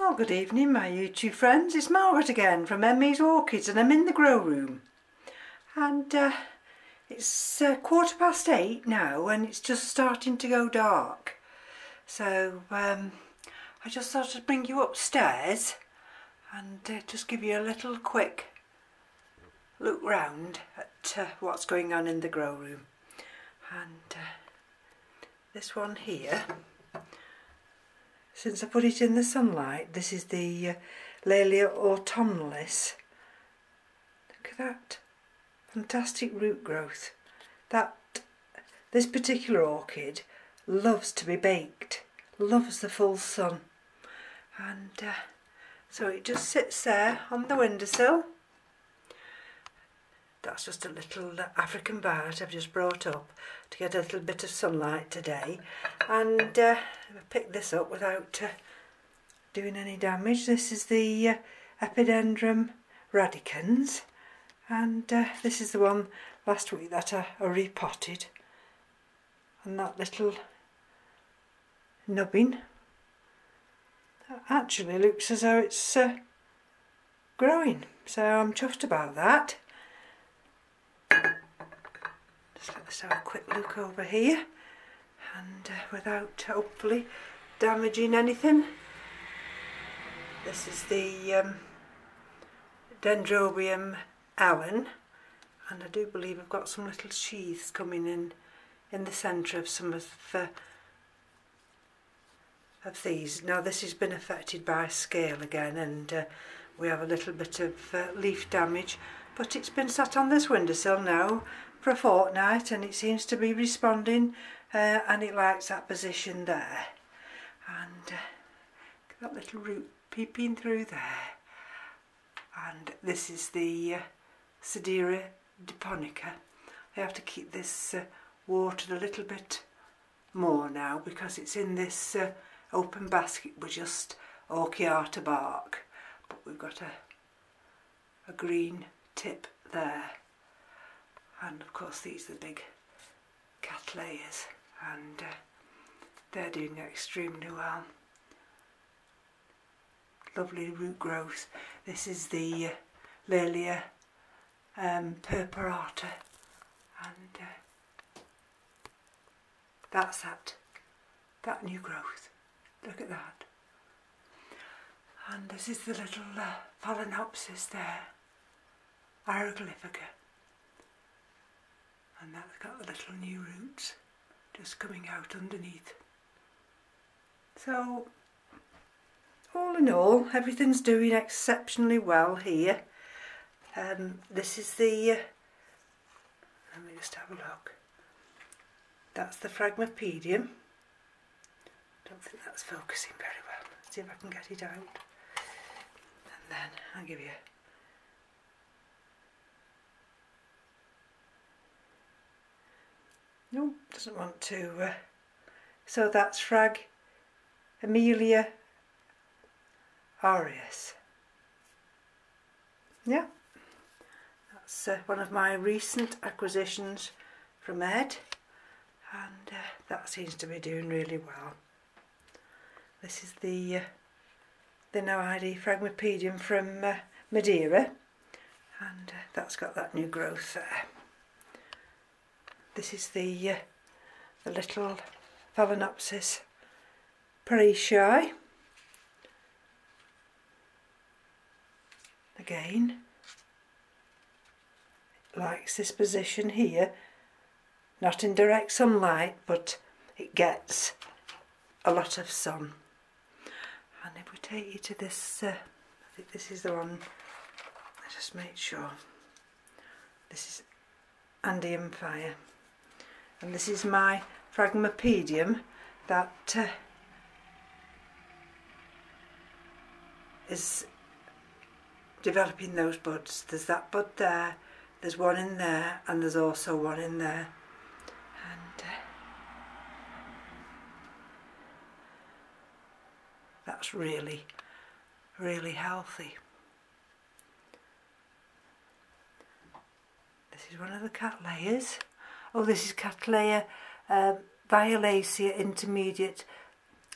Well, good evening my YouTube friends, it's Margaret again from M.E.s Orchids and I'm in the grow room and it's 8:15 now and it's just starting to go dark, so I just thought I'd bring you upstairs and just give you a little quick look round at what's going on in the grow room. And this one here, since I put it in the sunlight, this is the Laelia autumnalis. Look at that, fantastic root growth. This particular orchid loves to be baked, loves the full sun, and so it just sits there on the windowsill. That's just a little African violet I've just brought up to get a little bit of sunlight today, and I picked this up without doing any damage. This is the Epidendrum radicans, and this is the one last week that I repotted, and that little nubbin actually looks as though it's growing, so I'm chuffed about that. Let's have a quick look over here, and without hopefully damaging anything. This is the Dendrobium allen, and I do believe I've got some little sheaths coming in the centre of some of these. Now this has been affected by scale again, and we have a little bit of leaf damage, but it's been sat on this windowsill now for a fortnight and it seems to be responding, and it likes that position there, and that little root peeping through there. And this is the Sedera deponica. I have to keep this watered a little bit more now because it's in this open basket with just orchiata bark, but we've got a green tip there. And of course these are the big cattleyas, and they're doing extremely well. Lovely root growth. This is the Laelia purpurata, and that's that new growth. Look at that. And this is the little Phalaenopsis there, Hieroglyphica. And that's got the little new roots just coming out underneath. So all in all, everything's doing exceptionally well here. This is the, let me just have a look. That's the Phragmipedium. Don't think that's focusing very well. Let's see if I can get it out. And then I'll give you. No, doesn't want to. So that's M.E.s Orchids. Yeah, that's one of my recent acquisitions from Ed, and that seems to be doing really well. This is the Noide Phragmipedium from Madeira, and that's got that new growth there. This is the little Phalaenopsis parisiae. Again, it likes this position here, not in direct sunlight, but it gets a lot of sun. And if we take you to this, I think this is the one, I just make sure, this is Andean Fire. And this is my Phragmipedium that is developing those buds. There's that bud there, there's one in there, and there's also one in there. And that's really, really healthy. This is one of the cattleyas. Oh, this is Cattleya Violacea intermediate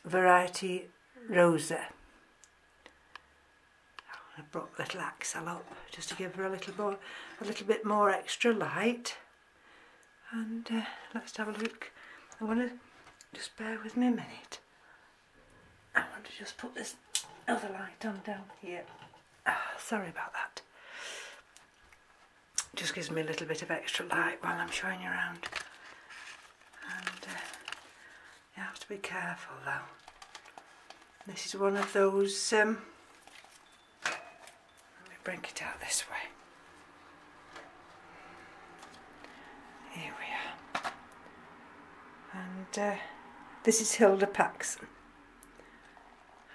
variety rosa. I brought little axle up just to give her a little bit more extra light. And let's have a look. I want to just bear with me a minute. I want to just put this other light on down here. Sorry about that. Just gives me a little bit of extra light while I'm showing you around. And you have to be careful though. This is one of those, let me bring it out this way. Here we are. And this is Hilda Paxson.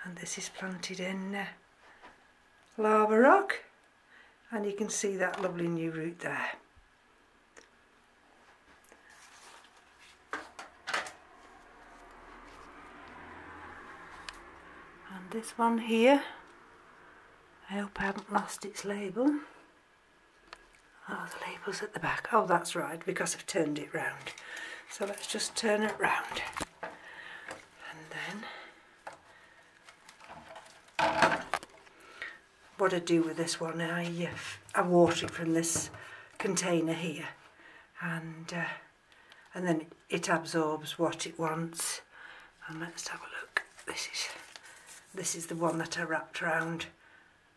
And this is planted in lava rock. And you can see that lovely new root there. And this one here, I hope I haven't lost its label. Oh, the label's at the back. Oh, that's right, because I've turned it round. So let's just turn it round. And then what I do with this one, I water it from this container here, and then it absorbs what it wants. And let's have a look. This is the one that I wrapped around,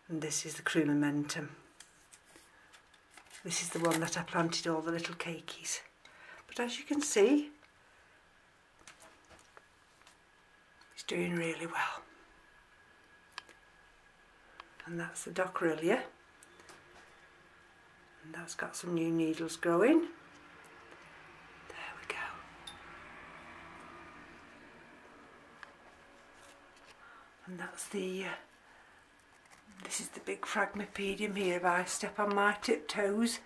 and this is the crew momentum. This is the one that I planted all the little cakeys. But as you can see, it's doing really well. And that's the Dockerillia. And that's got some new needles growing. There we go. And that's the this is the big Phragmipedium here if I step on my tiptoes,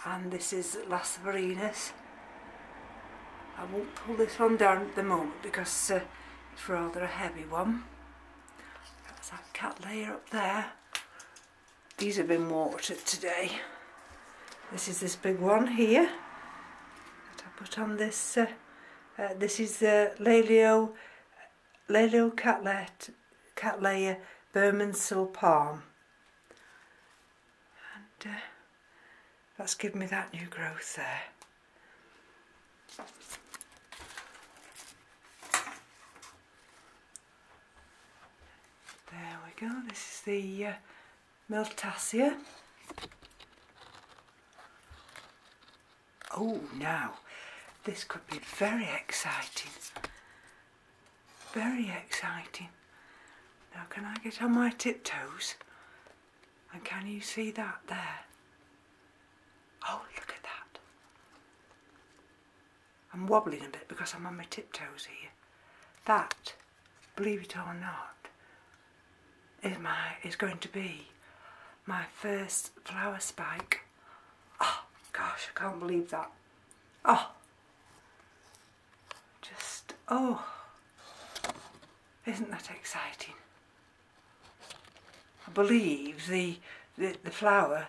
and this is Lassaverinus. I won't pull this one down at the moment because it's rather a heavy one. That's that Cattleya up there. These have been watered today. This is this big one here that I put on this. This is the Laleo Cattleya Bermondsey Palm, and that's given me that new growth there. There we go. This is the Miltassia. Oh, now this could be very exciting. Very exciting. Now can I get on my tiptoes? And can you see that there? Oh, look at that. I'm wobbling a bit because I'm on my tiptoes here. That, believe it or not, is going to be my first flower spike. Oh gosh, I can't believe that. Oh, just, oh, isn't that exciting? I believe the flower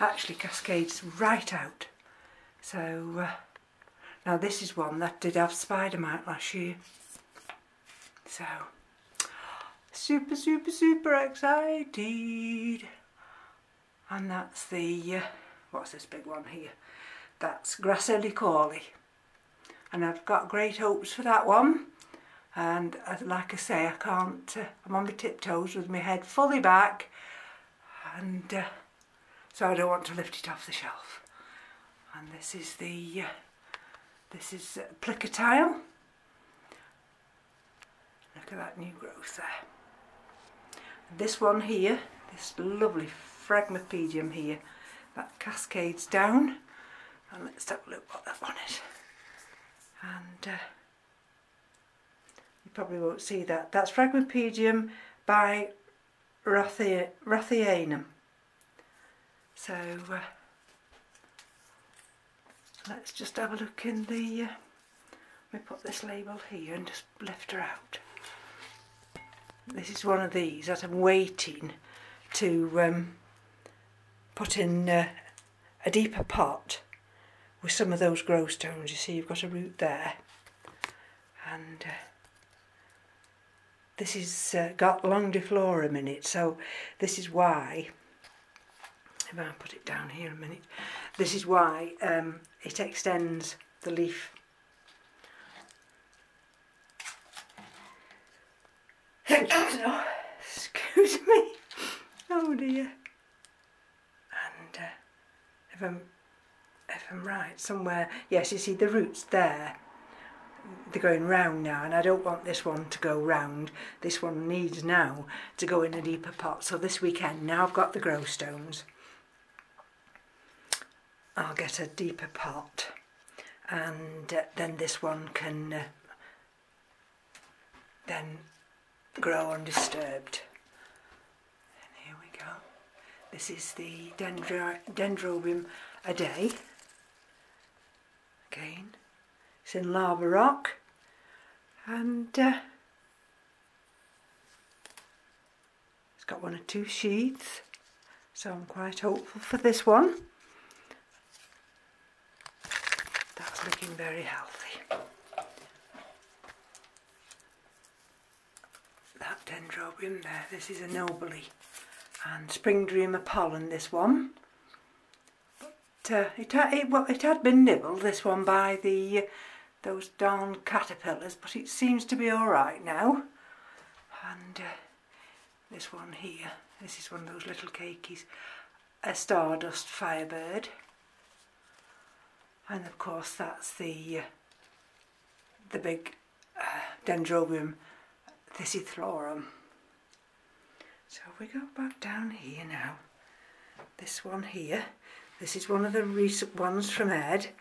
actually cascades right out. So now this is one that did have spider mite last year. So super, super, super excited. And that's the what's this big one here? That's Grasselli Corley. And I've got great hopes for that one. And like I say, I can't, I'm on my tiptoes with my head fully back, and so I don't want to lift it off the shelf. And this is the, this is Plicatile. Look at that new growth there. This one here, this lovely Phragmipedium here, that cascades down. And let's have a look what that one is. And you probably won't see that. That's Phragmipedium by Rathianum. So let's just have a look in the, let me put this label here and just lift her out. This is one of these that I'm waiting to put in a deeper pot with some of those grow stones. You see you've got a root there, and this is got longiflorum in it, so this is why, if I put it down here a minute, this is why it extends the leaf. Oh, excuse me. Oh dear. And if I'm right, somewhere, yes, you see the roots there, they're going round now, and I don't want this one to go round. This one needs now to go in a deeper pot. So this weekend, now I've got the grow stones, I'll get a deeper pot, and then this one can then grow undisturbed. And here we go. This is the Dendrobium a day. Again, it's in lava rock, and it's got 1 or 2 sheaths, so I'm quite hopeful for this one. That's looking very healthy. That Dendrobium there, this is a Nobly, and Spring Dreamer pollen, this one. It had been nibbled, this one, by those darn caterpillars, but it seems to be all right now. And this one here, this is one of those little cakeys, a Stardust Firebird, and of course that's the big Dendrobium Thisithlorum. So we go back down here now. This one here. This is one of the recent ones from Ed,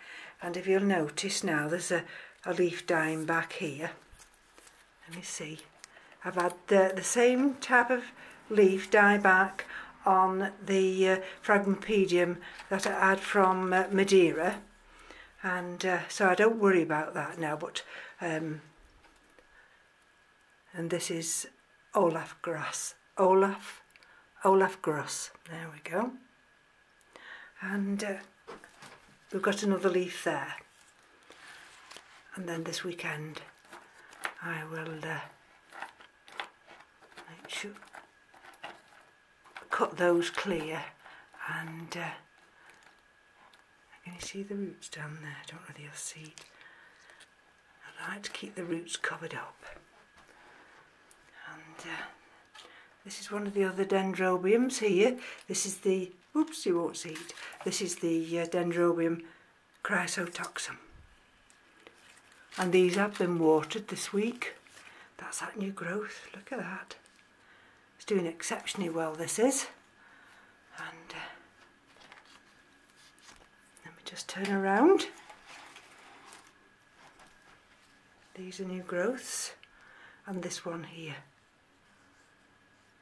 and if you'll notice now, there's a leaf dying back here. Let me see. I've had the same type of leaf die back on the Phragmipedium that I had from Madeira, and so I don't worry about that now. But and this is Olaf Grass. Olaf Grass. There we go. And we've got another leaf there, and then this weekend I will make sure cut those clear, and can you see the roots down there? I don't know if you'll see. I like to keep the roots covered up. And this is one of the other Dendrobiums here. This is the, oops, you won't see it. This is the Dendrobium chrysotoxum. And these have been watered this week. That's that new growth, look at that. It's doing exceptionally well, this is. And let me just turn around. These are new growths. And this one here.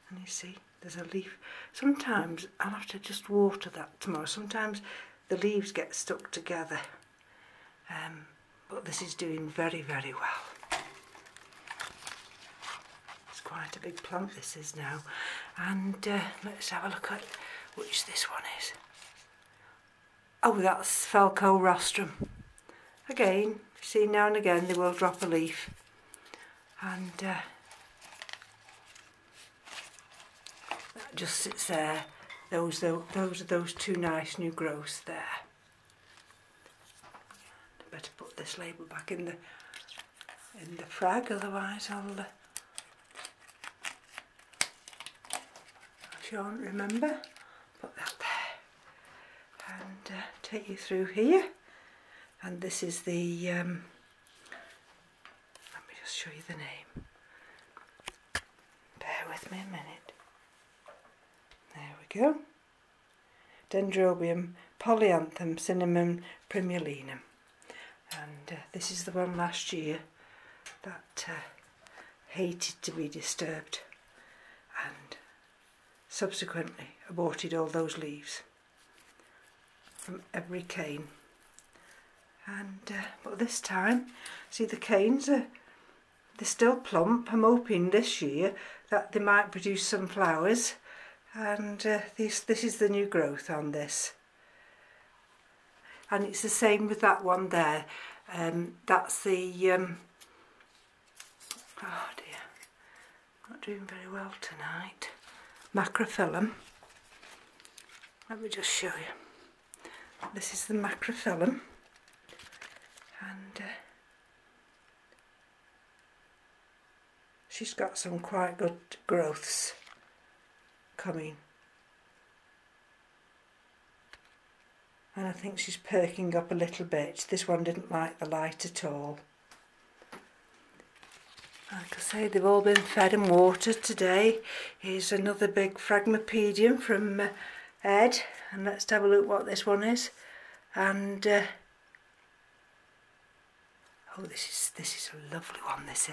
And you see, there's a leaf. Sometimes I'll have to just water that tomorrow. Sometimes the leaves get stuck together. But this is doing very, very well. It's quite a big plant, this is now. And let's have a look at which this one is. Oh, that's Falco rostrum. Again, see, now and again they will drop a leaf. And that just sits there. Those are those 2 nice new growths there. I better put this label back in the frag, otherwise I shan't remember. Put that there, and take you through here. And this is the let me just show you the name. Bear with me a minute. There we go. Dendrobium polyanthum cinnamon primulinum. And this is the one last year that hated to be disturbed, and subsequently aborted all those leaves from every cane. And but this time, see, the canes they're still plump. I'm hoping this year that they might produce some flowers, and this is the new growth on this. And it's the same with that one there. That's the oh dear, doing very well tonight. Macrophyllum. Let me just show you. This is the macrophyllum, and she's got some quite good growths coming, and I think she's perking up a little bit. This one didn't like the light at all. Like I say, they've all been fed and watered today. Here's another big Phragmipedium from Ed, and let's have a look what this one is. And oh, this is a lovely one. This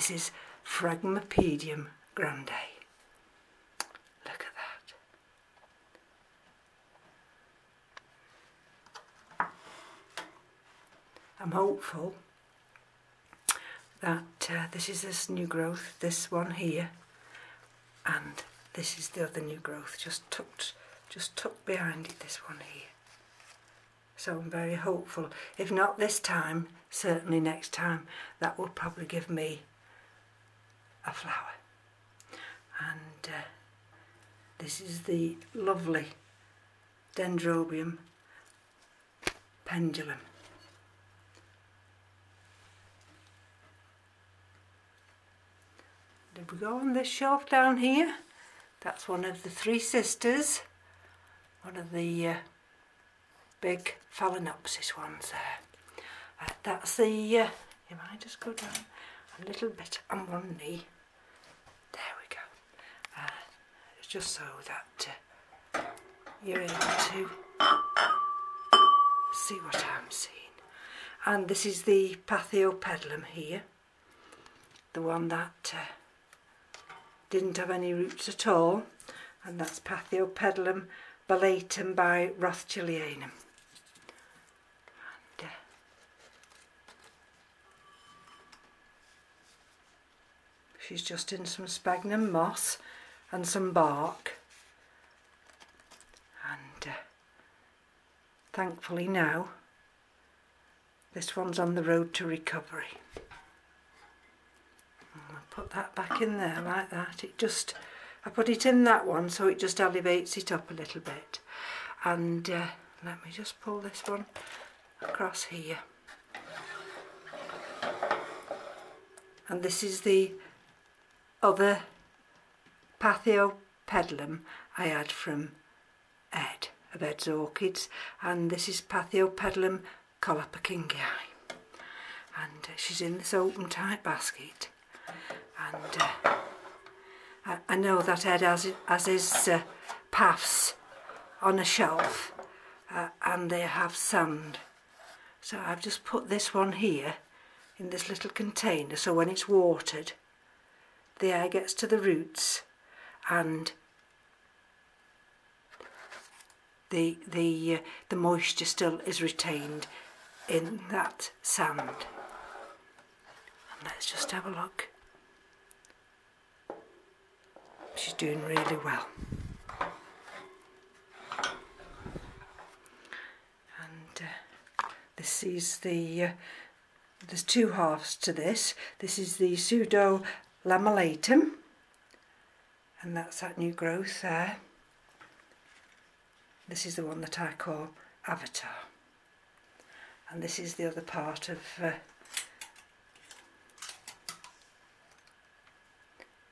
is Phragmipedium grande. Look at that. I'm hopeful that this is this new growth, this one here, and this is the other new growth, just tucked behind it, this one here. So I'm very hopeful. If not this time, certainly next time, that will probably give me a flower. And this is the lovely Dendrobium pendulum. Did we go on this shelf down here? That's one of the three sisters, one of the big Phalaenopsis ones there. That's the, you might just go down a little bit on one knee. There we go. It's just so that you're able to see what I'm seeing. And this is the Pathiopedilum here, the one that didn't have any roots at all, and that's Pathiopedilum ballatum by Rothschildianum. And she's just in some sphagnum moss and some bark, and thankfully now this one's on the road to recovery. Put that back in there like that. I put it in that one so it just elevates it up a little bit. And let me just pull this one across here. And this is the other Pathiopedilum I had from Ed, of Ed's Orchids, and this is Pathiopedilum Colopakinghii. And she's in this open tight basket. And I know that Ed has his paths on a shelf, and they have sand. So I've just put this one here in this little container, so when it's watered, the air gets to the roots, and the moisture still is retained in that sand. And let's just have a look. She's doing really well. And this is the, there's two halves to this. This is the pseudo lamellatum, and that's that new growth there. This is the one that I call Avatar. And this is the other part of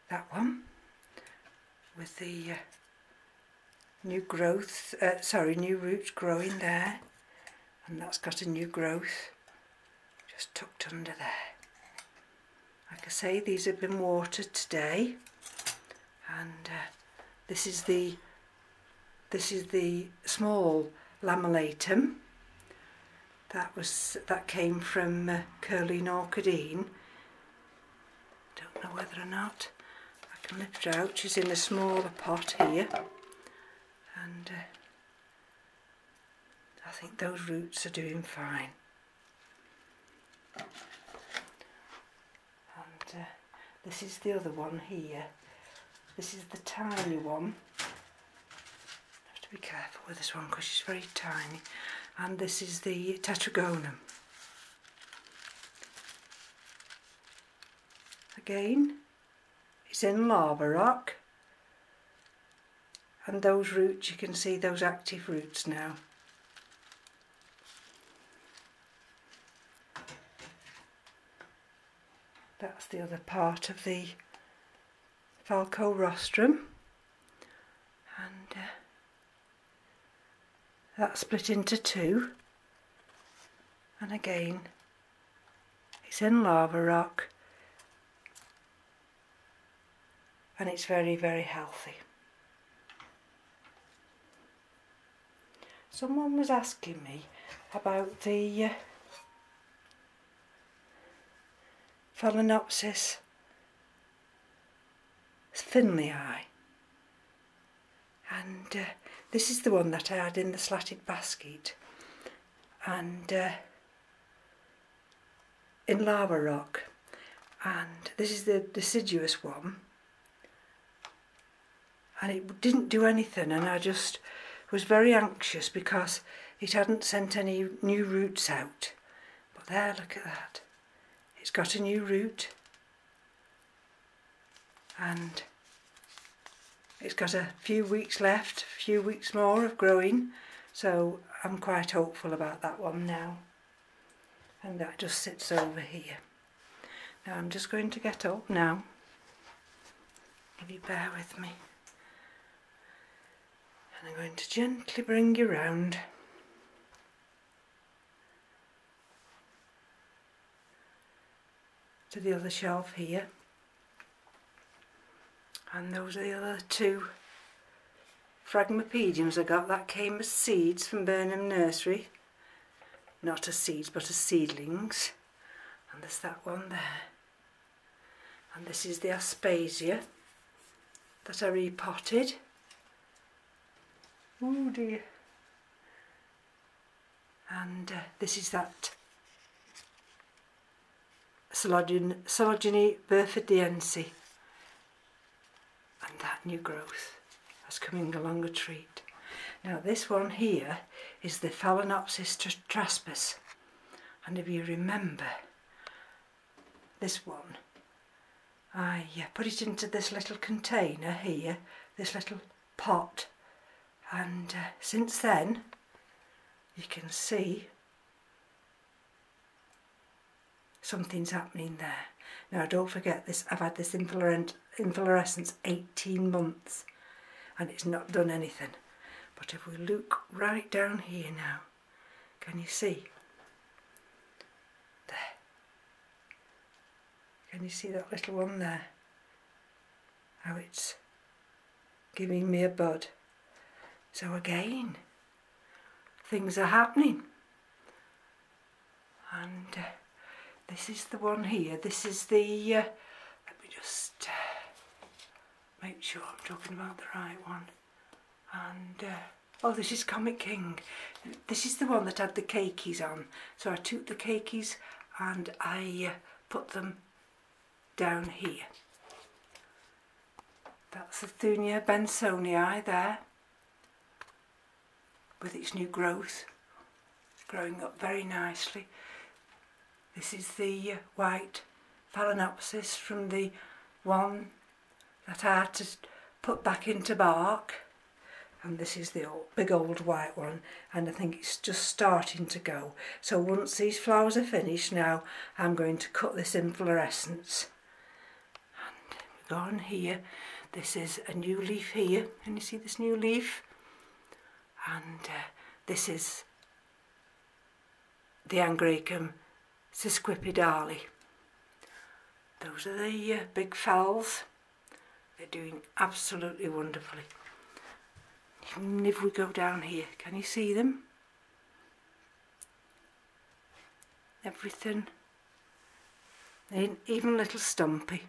that one, with the new growth, new roots growing there, and that's got a new growth just tucked under there. Like I say, these have been watered today, and this is the small lamellatum that came from Curly Orchidine. Don't know whether or not I can lift her out. She's in a smaller pot here, and I think those roots are doing fine. And this is the other one here. This is the tiny one. I have to be careful with this one because she's very tiny. And this is the Tetragonum. Again, It's in lava rock, and those roots, you can see those active roots now. That's the other part of the Falco rostrum, and that's split into two, and again it's in lava rock, and it's very, very healthy. Someone was asking me about the Phalaenopsis Finleyi, and this is the one that I had in the slatted basket, and in lava rock, and this is the deciduous one, and it didn't do anything, and I just was very anxious because it hadn't sent any new roots out. But there, look at that, it's got a new root, and it's got a few weeks left, a few weeks more of growing, so I'm quite hopeful about that one now. And that just sits over here. Now I'm just going to get up now, if you bear with me, and I'm going to gently bring you round to the other shelf here. And those are the other two Phragmipediums I got. That came as seeds from Burnham Nursery. Not as seeds, but as seedlings. And there's that one there. And this is the Aspasia that I repotted. Oh dear. And this is that Sologeny Berthardiense. And that new growth that's coming along a treat. Now this one here is the Phalaenopsis traspus, and if you remember this one, I put it into this little container here, this little pot, and since then you can see something's happening there. Now don't forget this, I've had this inflorescence 18 months and it's not done anything. But if we look right down here now, can you see? There. Can you see that little one there? How it's giving me a bud. So again, things are happening. And this is the one here. This is the, let me just make sure I'm talking about the right one. And, oh, this is Comic King. This is the one that had the keikis on. So I took the keikis and I put them down here. That's the Thunia bensonii there, with its new growth. It's growing up very nicely. This is the white Phalaenopsis from the one that I had to put back into bark. And this is the big old white one, and I think it's just starting to go. So once these flowers are finished now, I'm going to cut this inflorescence. And we go on here. This is a new leaf here. Can you see this new leaf? And this is the Angraecum sesquipedale. Those are the big fells. They're doing absolutely wonderfully. Even if we go down here, can you see them? Everything, even little Stumpy.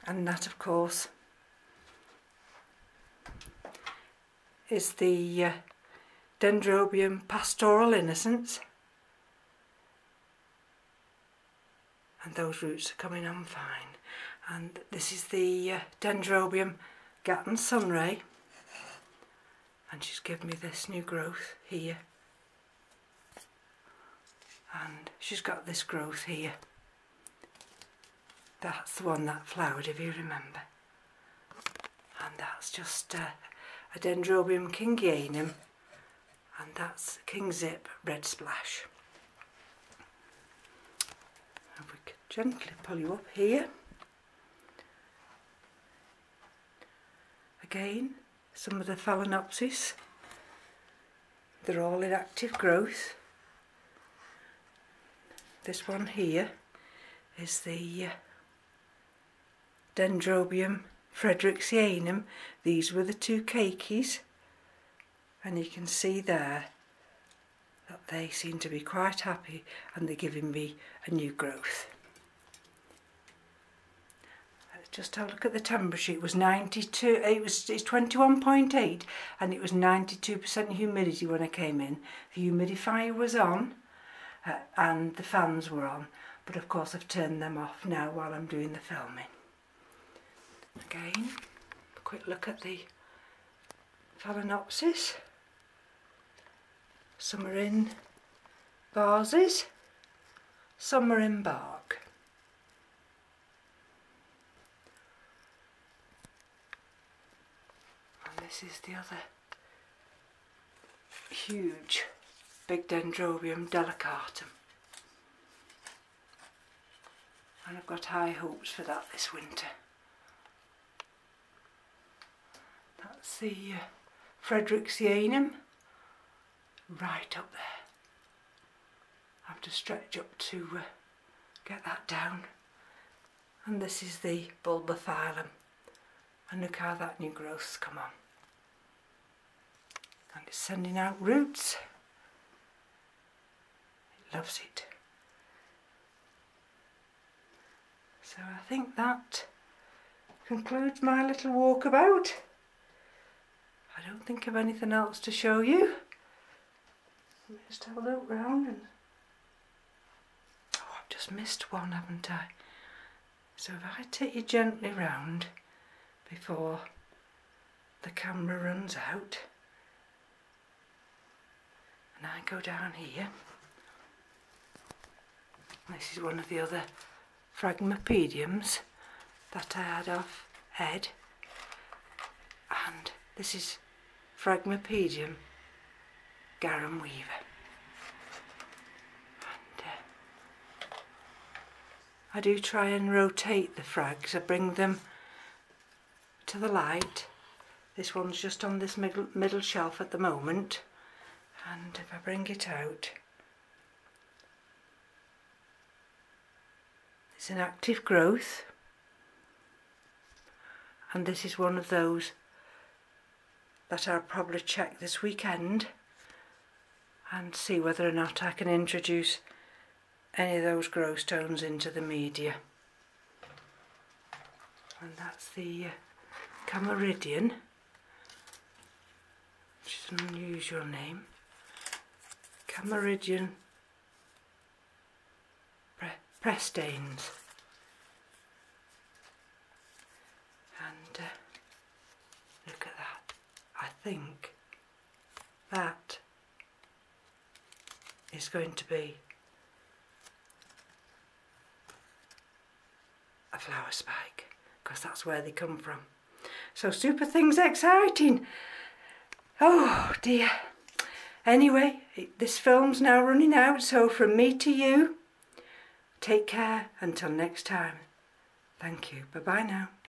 And that, of course, is the Dendrobium Pastoral Innocence. And those roots are coming on fine. And this is the Dendrobium Gatton Sunray. And she's given me this new growth here. And she's got this growth here. That's the one that flowered, if you remember. And that's just a Dendrobium kingianum, and that's King Zip Red Splash. And we can gently pull you up here. Again, some of the Phalaenopsis, they're all in active growth. This one here is the Dendrobium Frederixianum. These were the two cakeys, and you can see there that they seem to be quite happy and they're giving me a new growth. Let's just have a look at the temperature. It was 92, it's 21.8, and it was 92% humidity when I came in. The humidifier was on and the fans were on, but of course I've turned them off now while I'm doing the filming. Again, a quick look at the Phalaenopsis. Some are in vases, some are in bark. And this is the other huge big Dendrobium delicatum. And I've got high hopes for that this winter. That's the Frederixianum, right up there. I have to stretch up to get that down. And this is the Bulbophyllum, and look how that new growth's come on. And it's sending out roots. It loves it. So I think that concludes my little walkabout. I don't think of anything else to show you. Let me just have a look round and... oh, I've just missed one, haven't I? So if I take you gently round before the camera runs out, and I go down here, this is one of the other Phragmipediums that I had off Ed, and this is Phragmipedium Garum Weaver. And I do try and rotate the frags. I bring them to the light. This one's just on this middle shelf at the moment, and if I bring it out, it's an active growth, and this is one of those that I'll probably check this weekend and see whether or not I can introduce any of those grow stones into the media. And that's the Camaridian, which is an unusual name. Camaridian Prestanes. And look at that. I think that is going to be a flower spike, because that's where they come from. So super things exciting. Oh dear. Anyway, this film's now running out, so from me to you, take care until next time. Thank you. Bye bye now.